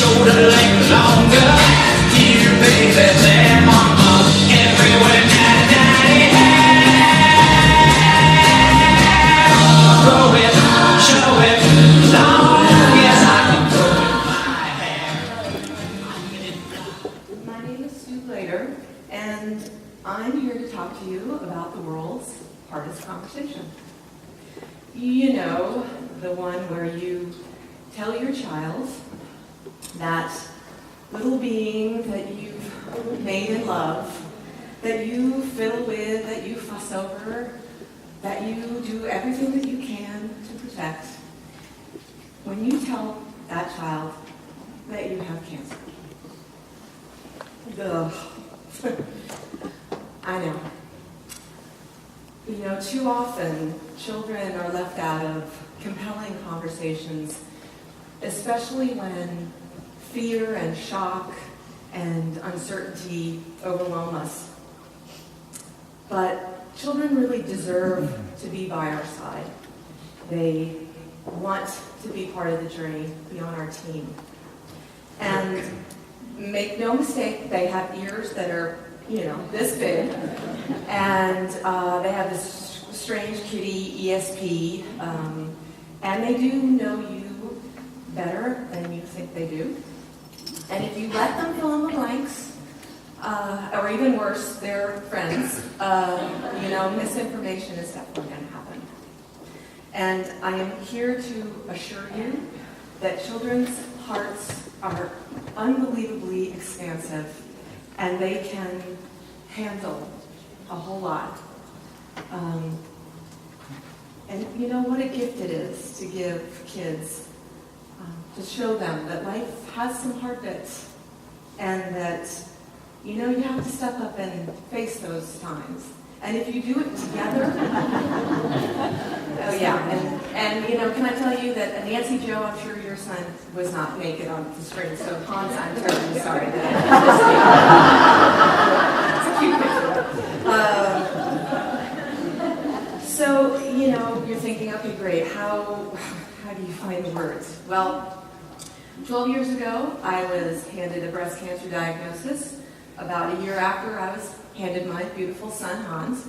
yodeling longer. You baby, there, mama, everywhere, daddy, throw it, show it, long as I can throw it my hair. My name is Sue Glader, and I'm here to talk to you about the world's hardest competition. You know, the one where you tell your child that little being that you've made in love, that you fiddle with, that you fuss over, that you do everything that you can to protect, when you tell that child that you have cancer. Ugh. I know. You know, too often children are left out of compelling conversations, especially when fear and shock and uncertainty overwhelm us. But children really deserve to be by our side. They want to be part of the journey, be on our team. And make no mistake, they have ears that are, you know, this big, and they have this strange kitty ESP, and they do know you better than you think they do. And if you let them fill in the blanks, or even worse, their friends, you know, misinformation is definitely going to happen. And I am here to assure you that children's hearts are unbelievably expansive, and they can handle a whole lot. And you know what a gift it is to give kids, to show them that life has some hard bits, and that, you know, you have to step up and face those times. And if you do it together, oh yeah, and you know, can I tell you that Nancy Joe, I'm sure your son was not naked on the screen, so Hans, I'm terribly sorry that it's a cute picture. So, you know, you're thinking, okay, great, how do you find the words? Well, 12 years ago, I was handed a breast cancer diagnosis. About a year after, I was handed my beautiful son, Hans.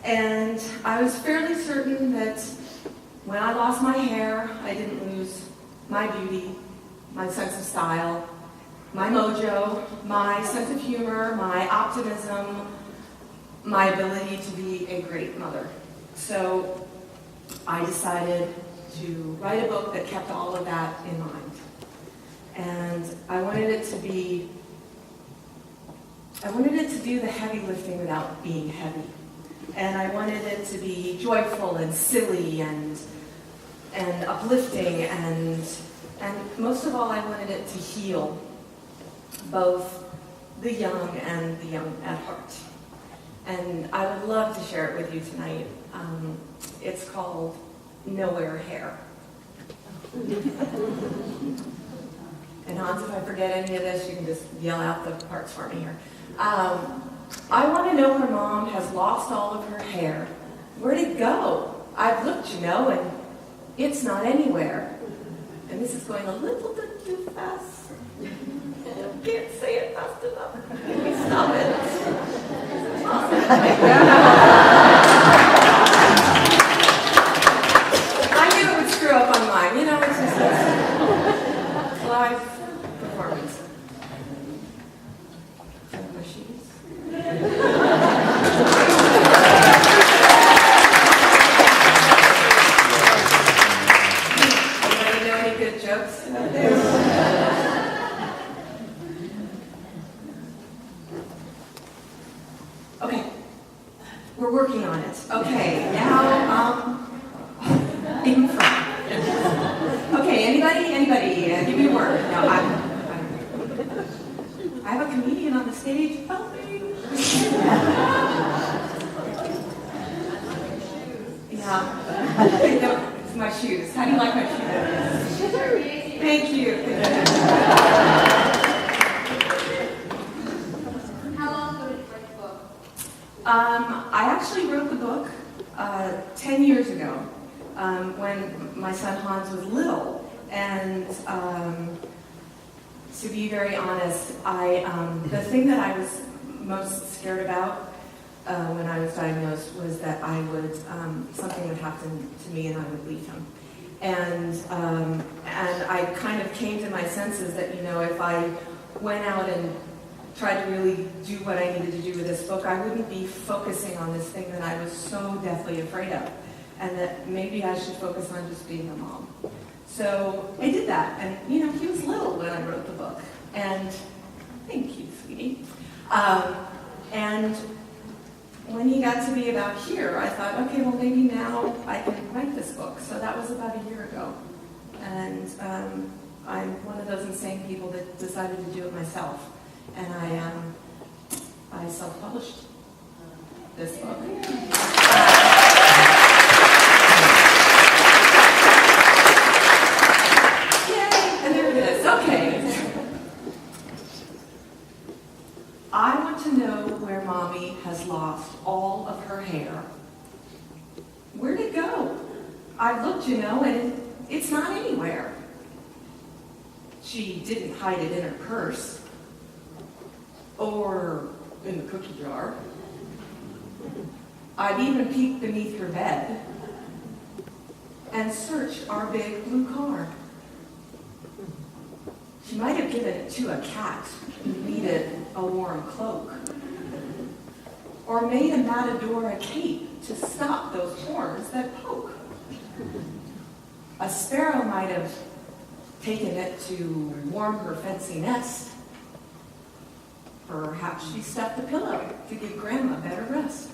And I was fairly certain that when I lost my hair, I didn't lose my beauty, my sense of style, my mojo, my sense of humor, my optimism, my ability to be a great mother. So I decided to write a book that kept all of that in mind. And I wanted it to do the heavy lifting without being heavy. And I wanted it to be joyful and silly and uplifting, and most of all, I wanted it to heal both the young and the young at heart. And I would love to share it with you tonight. It's called Nowhere Hair. And Hans, if I forget any of this, you can just yell out the parts for me here. I want to know her mom has lost all of her hair. Where'd it go? I've looked, you know, and it's not anywhere. And this is going a little bit too fast. I can't say it fast enough. Can you stop it? I knew it would screw up on mine. You know, it's just live performance. My shoes. Anybody know any good jokes out there? Okay, we're working on it. Okay, now, in front. Okay, anybody, give me a word. No, I have a comedian on the stage. Help me. Yeah, it's my shoes. How do you like my shoes? Thank you. How long ago did you write the book? I actually wrote the book 10 years ago, when my son Hans was little, and To be very honest, the thing that I was most scared about when I was diagnosed was that something would happen to me and I would leave him. And I kind of came to my senses that, if I went out and tried to really do what I needed to do with this book, I wouldn't be focusing on this thing that I was so deathly afraid of. And that maybe I should focus on just being a mom. So I did that. And, he was little when I wrote the book. And thank you, sweetie. And when he got to be about here, I thought, okay, well, maybe now I can write this book. So that was about a year ago. And I'm one of those insane people that decided to do it myself. And I self-published this book. Yay! And there it is. Okay. I want to know where Mommy has lost all of her hair. Where'd it go? I've looked, and it's not anywhere. She didn't hide it in her purse. Or in the cookie jar. I've even peeked beneath her bed and searched our big blue car. She might have given it to a cat who needed a warm cloak. Or made a matador a cape to stop those horns that poke. A sparrow might have taken it to warm her fancy nest. Perhaps she stuffed a pillow to give Grandma better rest.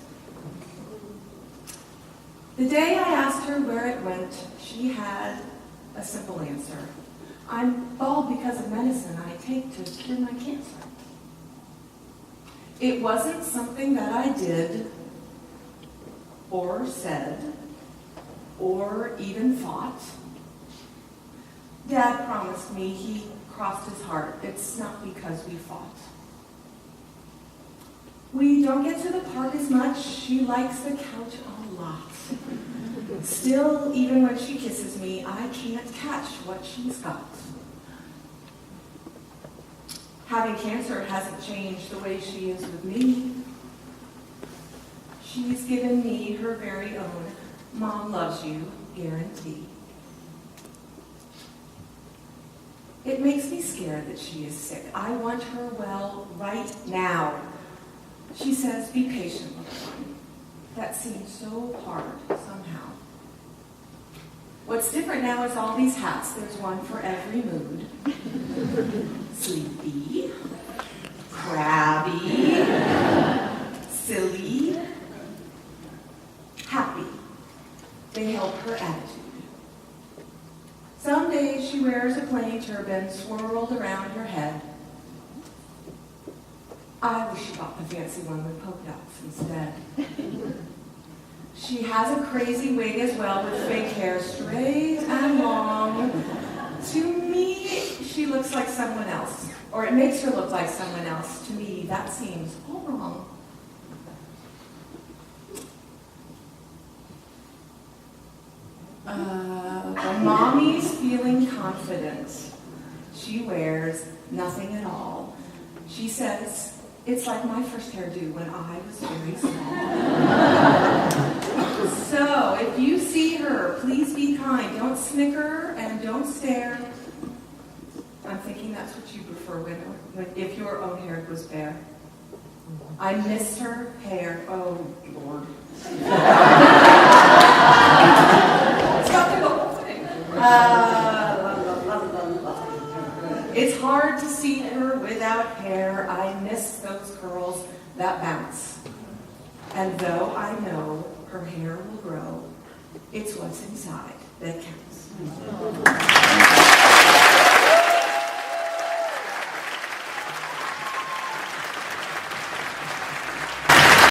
The day I asked her where it went, she had a simple answer. I'm bald because of medicine I take to cure my cancer. It wasn't something that I did, or said, or even thought. Dad promised me he crossed his heart. It's not because we fought. We don't get to the park as much. She likes the couch a lot. Still, even when she kisses me, I can't catch what she's got. Having cancer hasn't changed the way she is with me. She's given me her very own Mom loves you guarantee. It makes me scared that she is sick. I want her well right now. She says, be patient, little one. That seems so hard somehow. What's different now is all these hats. There's one for every mood. Sleepy, crabby, silly, happy. They help her attitude. Some days she wears a plain turban swirled around her head. I wish she bought the fancy one with polka dots instead. She has a crazy wig as well with fake hair, straight and long. To me, she looks like someone else. Or it makes her look like someone else. To me, that seems all wrong. When Mommy's feeling confident, she wears nothing at all. She says, it's like my first hairdo when I was very small. So, if you see her, please be kind. Don't snicker and don't stare. I'm thinking that's what you prefer if your own hair was bare. I miss her hair. Oh, Lord. Stop the whole thing. It's hard to see her without hair. I miss those curls that bounce. And though I know her hair will grow, it's what's inside that counts.